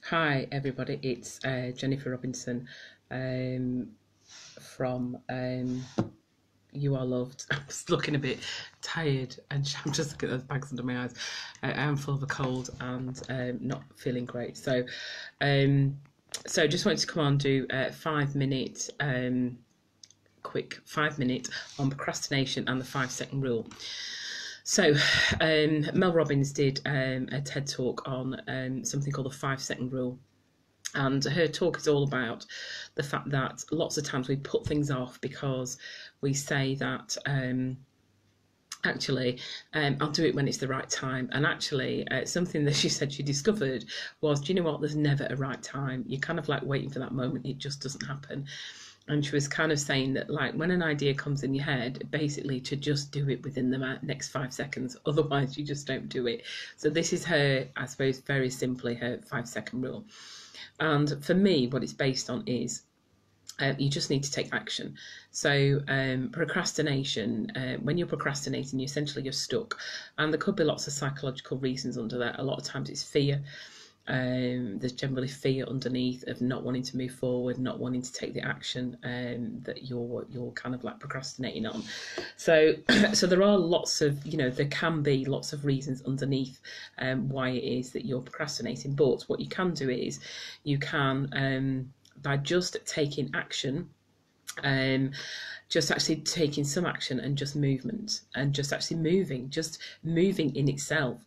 Hi everybody, it's Jennifer Robinson from You Are Loved. I'm just looking a bit tired and I'm just looking at those bags under my eyes. I am full of a cold and not feeling great. So just wanted to come on and do a 5 minute quick 5 minute on procrastination and the 5 second rule. So, Mel Robbins did a TED talk on something called the 5 second rule. And her talk is all about the fact that lots of times we put things off because we say that I'll do it when it's the right time. And actually, something that she said she discovered was, do you know what? There's never a right time. You're kind of like waiting for that moment. It just doesn't happen. And she was kind of saying that, like, when an idea comes in your head, basically to just do it within the next 5 seconds. Otherwise, you just don't do it. So this is her, I suppose, very simply her 5 second rule. And for me, what it's based on is you just need to take action. So procrastination, when you're procrastinating, you're stuck. And there could be lots of psychological reasons under that. A lot of times it's fear. There's generally fear underneath of not wanting to move forward, not wanting to take the action that you're kind of like procrastinating on. So so there are lots of, there can be lots of reasons underneath why it is that you're procrastinating. But what you can do is you can by just taking action, just actually taking some action and just movement and just actually moving in itself.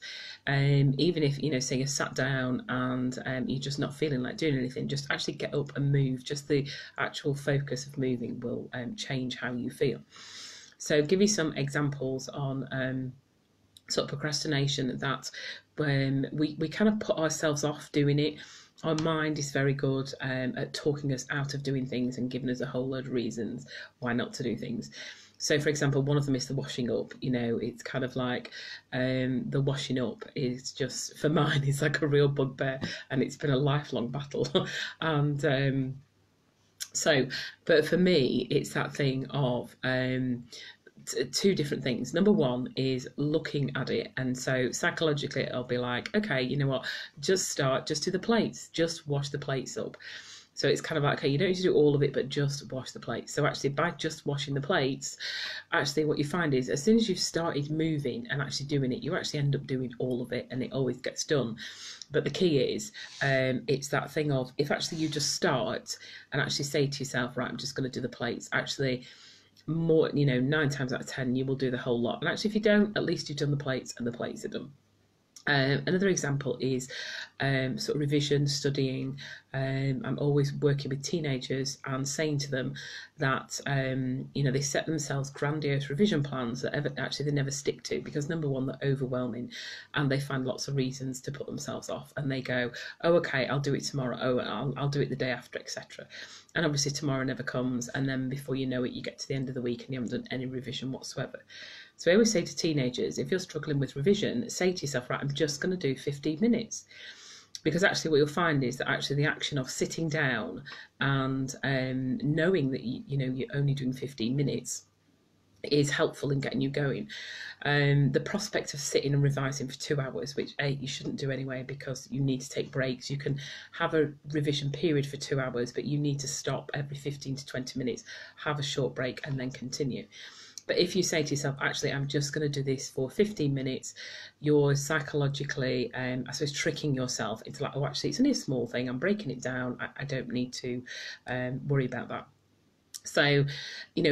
Even if, say you're sat down and you're just not feeling like doing anything, just actually get up and move. Just the actual focus of moving will change how you feel. So give you some examples on sort of procrastination that when we kind of put ourselves off doing it. Our mind is very good at talking us out of doing things and giving us a whole load of reasons why not to do things. So, for example, one of them is the washing up. It's kind of like the washing up is just, for mine, it's like a real bugbear, and it's been a lifelong battle. And but for me, it's that thing of two different things. Number one is looking at it, and so psychologically it'll be like, okay, you know what, just do the plates, just wash the plates up. So it's kind of like, okay, you don't need to do all of it, but just wash the plates. So actually, by just washing the plates, actually what you find is as soon as you've started moving and actually doing it, you actually end up doing all of it, and it always gets done. But the key is it's that thing of, if actually you just start and actually say to yourself, right, I'm just going to do the plates, actually more, 9 times out of 10 you will do the whole lot. And actually, if you don't, at least you've done the plates and the plates are done. Another example is sort of revision, studying. I'm always working with teenagers and saying to them that they set themselves grandiose revision plans that they never stick to, because number one, they're overwhelming and they find lots of reasons to put themselves off, and they go, oh, okay, I'll do it tomorrow, oh, I'll do it the day after, etc. And obviously tomorrow never comes, and then before you know it, you get to the end of the week and you haven't done any revision whatsoever. So I always say to teenagers, if you're struggling with revision, say to yourself, right, I'm just going to do 15 minutes. Because actually what you'll find is that actually the action of sitting down and knowing that you're only doing 15 minutes is helpful in getting you going. The prospect of sitting and revising for 2 hours, which you shouldn't do anyway, because you need to take breaks. You can have a revision period for 2 hours, but you need to stop every 15 to 20 minutes, have a short break, and then continue. But if you say to yourself, actually, I'm just going to do this for 15 minutes, you're psychologically, I suppose, tricking yourself into like, oh, actually, it's only a small thing. I'm breaking it down. I don't need to worry about that. So,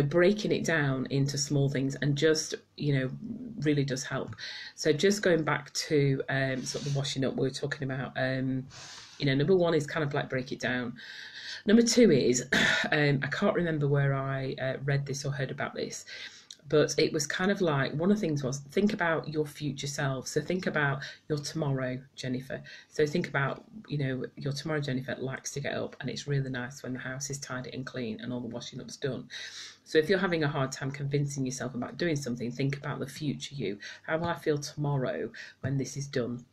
breaking it down into small things and just, really does help. So just going back to sort of the washing up we were talking about, number one is kind of like break it down. Number two is, I can't remember where I read this or heard about this, but it was kind of like, one of the things was, think about your future self. So think about your tomorrow, Jennifer. So think about, your tomorrow, Jennifer, likes to get up, and it's really nice when the house is tidy and clean and all the washing up's done. So if you're having a hard time convincing yourself about doing something, think about the future you. How will I feel tomorrow when this is done?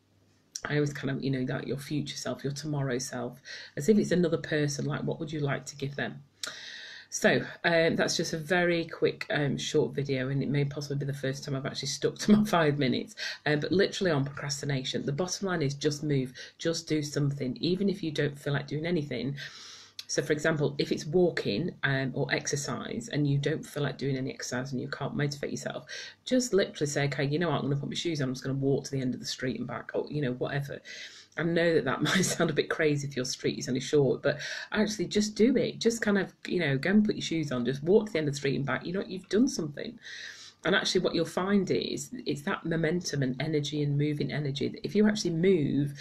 I always kind of, that your future self, your tomorrow self, as if it's another person, like what would you like to give them? So that's just a very quick short video, and it may possibly be the first time I've actually stuck to my 5 minutes, but literally on procrastination. The bottom line is just move, just do something, even if you don't feel like doing anything. So for example, if it's walking or exercise and you don't feel like doing any exercise and you can't motivate yourself, just literally say, okay, you know what, I'm going to put my shoes on, I'm just going to walk to the end of the street and back, or whatever. I know that might sound a bit crazy if your street is only short, but actually just do it. Just kind of, go and put your shoes on, just walk to the end of the street and back. You've done something. And actually what you'll find is it's that momentum and energy and moving energy that if you actually move,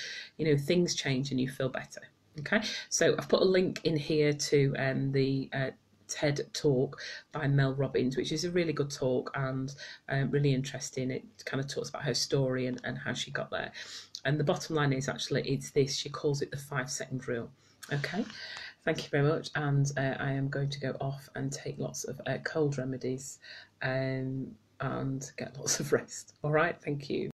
things change and you feel better. Okay, so I've put a link in here to the TED talk by Mel Robbins, which is a really good talk and really interesting. It kind of talks about her story and how she got there. And the bottom line is actually it's this. She calls it the 5-second rule. Okay, thank you very much. And I am going to go off and take lots of cold remedies and get lots of rest. All right, thank you.